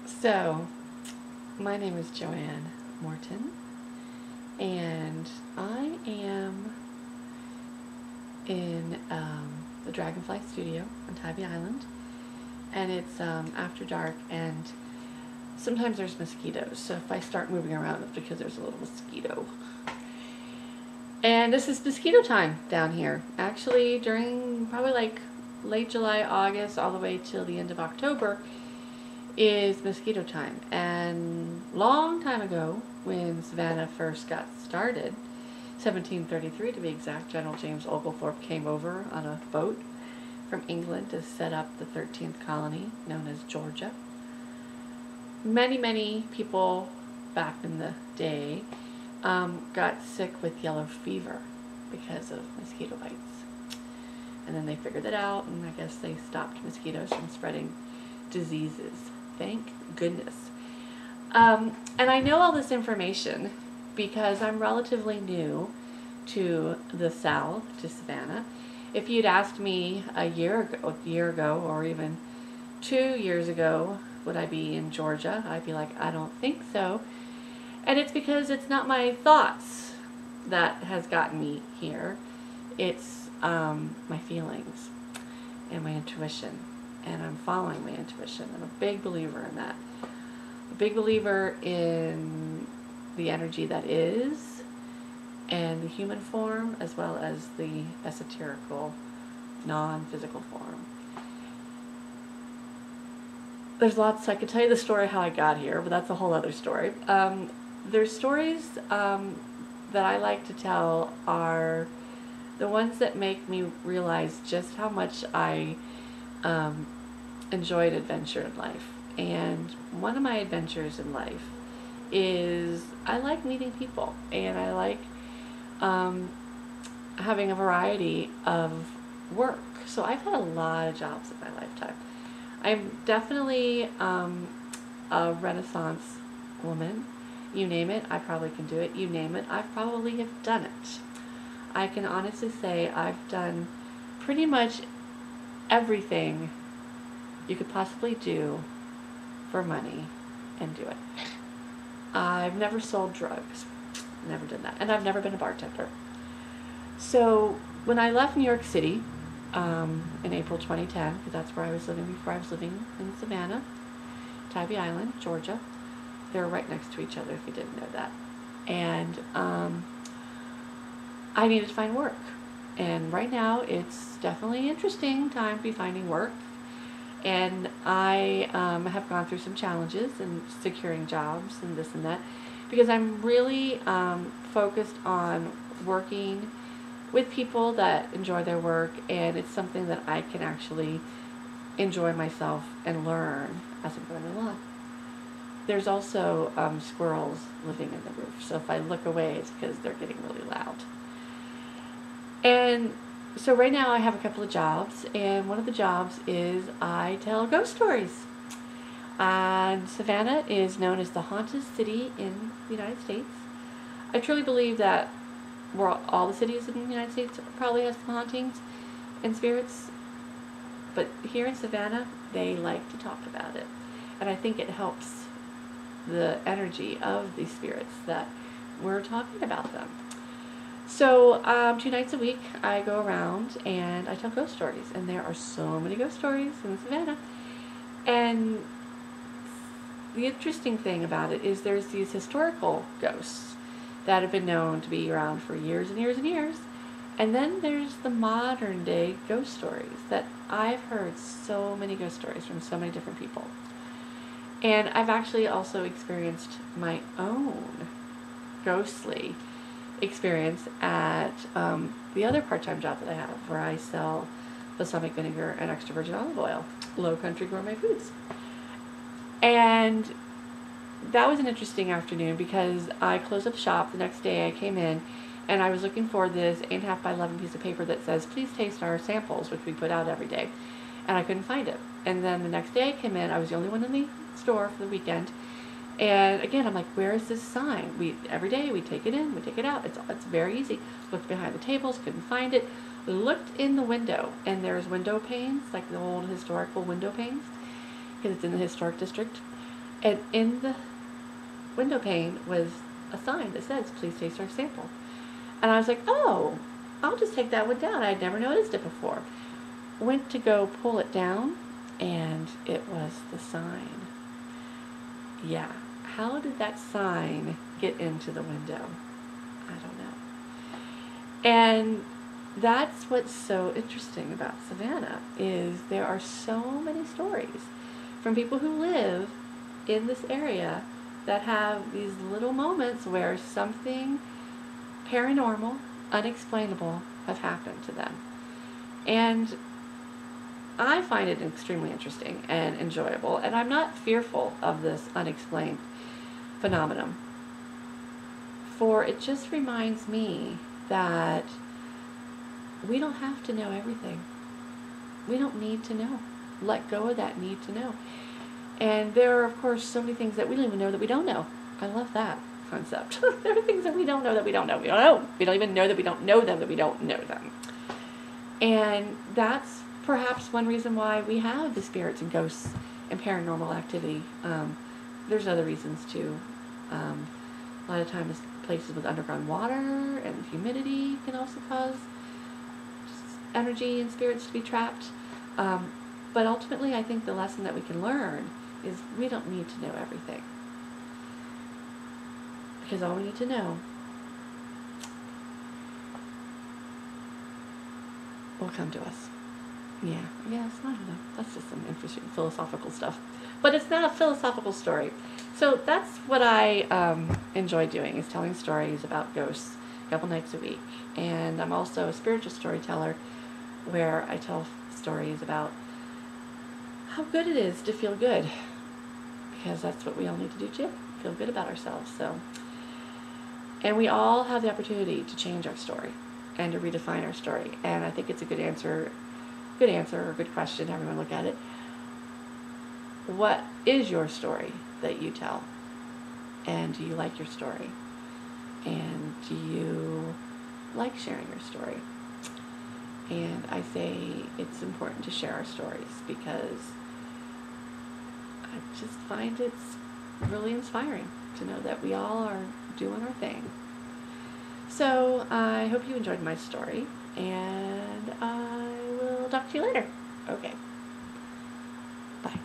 So, my name is Joanne Morton, and I am in the Dragonfly Studio on Tybee Island, and it's after dark, and sometimes there's mosquitoes, so if I start moving around, it's because there's a little mosquito. And this is mosquito time down here. Actually, during probably like late July, August, all the way till the end of October, is mosquito time. And long time ago, when Savannah first got started, 1733 to be exact, General James Oglethorpe came over on a boat from England to set up the 13th colony known as Georgia. Many people back in the day got sick with yellow fever because of mosquito bites. And then they figured it out, and I guess they stopped mosquitoes from spreading diseases. Thank goodness. And I know all this information because I'm relatively new to the South, to Savannah. If you'd asked me a year ago, or even 2 years ago, would I be in Georgia? I'd be like, I don't think so. And it's because it's not my thoughts that has gotten me here. It's my feelings and my intuition. And I'm following my intuition. I'm a big believer in that. A big believer in the energy that is, and the human form, as well as the esoterical, non-physical form. There's lots. I could tell you the story how I got here, but that's a whole other story. There's stories that I like to tell are the ones that make me realize just how much I enjoyed adventure in life. And one of my adventures in life is I like meeting people, and I like having a variety of work. So I've had a lot of jobs in my lifetime. I'm definitely a Renaissance woman. You name it, I probably can do it. You name it, I probably have done it. I can honestly say I've done pretty much everything you could possibly do for money and do it. I've never sold drugs. Never done that. And I've never been a bartender. So when I left New York City in April 2010, because that's where I was living before I was living in Savannah, Tybee Island, Georgia. They're right next to each other if you didn't know that. And I needed to find work. And right now it's definitely an interesting time to be finding work. And I have gone through some challenges in securing jobs and this and that, because I'm really focused on working with people that enjoy their work, and it's something that I can actually enjoy myself and learn as I'm going along. There's also squirrels living in the roof, so if I look away, it's because they're getting really loud. And so right now I have a couple of jobs, and one of the jobs is I tell ghost stories. And Savannah is known as the haunted city in the United States. I truly believe that all the cities in the United States probably have some hauntings and spirits, but here in Savannah, they like to talk about it. And I think it helps the energy of these spirits that we're talking about them. So 2 nights a week, I go around and I tell ghost stories. And there are so many ghost stories in Savannah. And the interesting thing about it is there's these historical ghosts that have been known to be around for years and years and years. And then there's the modern day ghost stories that I've heard so many ghost stories from so many different people. And I've actually also experienced my own ghostly experience at the other part-time job that I have, where I sell balsamic vinegar and extra virgin olive oil, Low Country Gourmet Foods. And that was an interesting afternoon because I closed up shop. The next day I came in and I was looking for this 8.5 by 11 piece of paper that says, please taste our samples, which we put out every day. And I couldn't find it. And then the next day I came in, I was the only one in the store for the weekend. And again, I'm like, where is this sign? Every day we take it in, we take it out. It's very easy. Looked behind the tables, couldn't find it. Looked in the window, and there's window panes, like the old historical window panes, because it's in the historic district. And in the window pane was a sign that says, please taste our sample. And I was like, oh, I'll just take that one down. I'd never noticed it before. Went to go pull it down, and it was the sign. Yeah, how did that sign get into the window? I don't know. And that's what's so interesting about Savannah, is there are so many stories from people who live in this area that have these little moments where something paranormal, unexplainable, have happened to them. And I find it extremely interesting and enjoyable, and I'm not fearful of this unexplained phenomenon, for it just reminds me that we don't have to know everything. We don't need to know. Let go of that need to know. And there are, of course, so many things that we don't even know that we don't know. I love that concept. There are things that we don't know that we don't know. We don't know. We don't even know that we don't know them, that we don't know them. And that's perhaps one reason why we have the spirits and ghosts and paranormal activity. There's other reasons too. A lot of times places with underground water and humidity can also cause energy and spirits to be trapped. But ultimately, I think the lesson that we can learn is we don't need to know everything. Because all we need to know will come to us. Yeah, I don't know. That's just some interesting philosophical stuff. But it's not a philosophical story. So that's what I enjoy doing, is telling stories about ghosts a couple nights a week. And I'm also a spiritual storyteller, where I tell stories about how good it is to feel good. Because that's what we all need to do too, feel good about ourselves. And we all have the opportunity to change our story and to redefine our story. And I think it's a good answer or good question, however you want to look at it. What is your story that you tell? And do you like your story? And do you like sharing your story? And I say it's important to share our stories, because I just find it's really inspiring to know that we all are doing our thing. So I hope you enjoyed my story, and I will talk to you later. Okay. Bye.